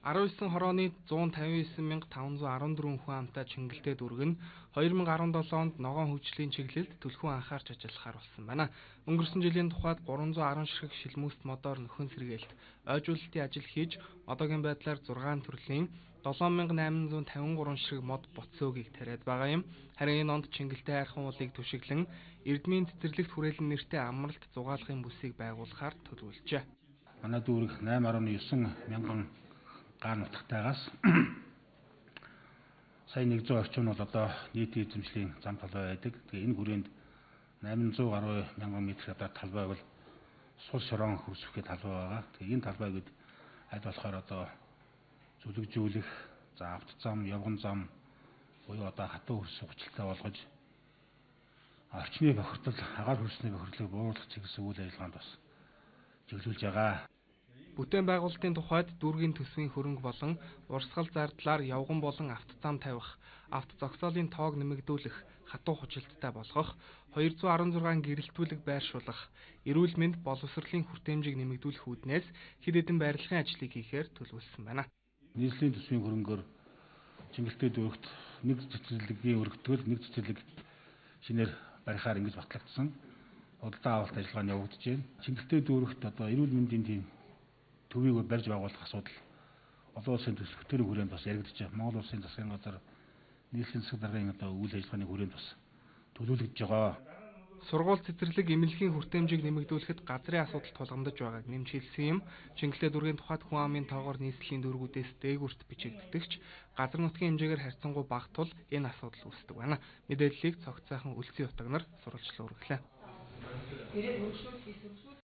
19 хорооны 159,514 хүн амтай Чингэлтэй дүүрэг нь 2017 онд ногоон хөгжлийн чиглэлд түлхүү анхаарч ажиллахаар болсон байна. Өнгөрсөн жилийн тухайд 310 ширхэг шилмүст модоор нөхөн сэргээлт, ойжуулалтын ажил хийж, одоогийн байдлаар 6 төрлийн 7853 ширхэг мод боцсоогийг тариад байгаа юм. Харин энэ онд Чингэлтэй хайрхан уулыг түшиглэн Эрдмийн цэцэрлэгт хүрээлэн нэртэй амралт зугаалгын бүсийг байгуулахаар төлөвлөжээ. Манай дүүрэг 8.9 мянган гаан нутагтайгаас сая 100 орчим нь бол одоо нийт эзэмшлийн зам талбай байдаг. Тэгээ энэ хүрээнд 800 гаруй мянган метр квадрат талбай бол сул шорон хөрсөхийн талбай байгаа. Тэгээ энэ талбайг аль болохоор одоо зүлэгжүүлэх, авто зам, явган зам буюу одоо хатуу хөрс сугчлалтай болгож орчны бохирдол, агаар хөрсний бохирдлыг бууруулах чиглэсэн үйл ажиллагаанд бас чиглүүлж байгаа. Бүтээн байгуулалтын тухайд дүүргийн төсвийн хөрөнгө болон урсгал зардлаар явган болон автозам тавих, авто зогсоолын тоог нэмэгдүүлэх, хатуу хужилттай болгох, 216 гэрэлтүүлэг байршуулах, эрүүл мэнд боловсролын хүртээмжийг нэмэгдүүлэх үүднээс хэд хэдэн барилгын ажлыг хийхээр төлөвлөсөн байна. Нийслэлийн төсвийн хөрөнгөөр Чингэлтэй дүүрэгт нэг цэцэрлэгийн өргөтгөл, нэг цэцэрлэг шинээр барихаар ингэж батлагдсан. Удалдан авалт ажиллагаа нь явагдаж байна. Чингэлтэй дүүрэгт одоо эрүүл мэндийн тийм төвийг барьж байгуулах асуудал олон улсын төсөлтөрийн хүрээнд бас яригдж байгаа. Монгол улсын засгийн газар нийслэлийн засаг даргын одоо үйл ажиллагааны хүрээнд бас төлөвлөгдөж байгаа. Сургууль цэцэрлэг эмнэлгийн хүртээмжийг нэмэгдүүлэхэд газрын асуудал тулгамдж байгааг нэмж хэлсэн юм. Чингэлтэй дүүргийн тухайд хүн амын тоогоор нийслэлийн дүүргүүдээс дээгүүрт бичигддэгч газар нутгийн хэмжээгээр харьцангуй бага тул энэ асуудал үүсдэг байна. Мэдээллийг цогц сайхан Үлцэн утга нар сурвалжлан өргөлээ.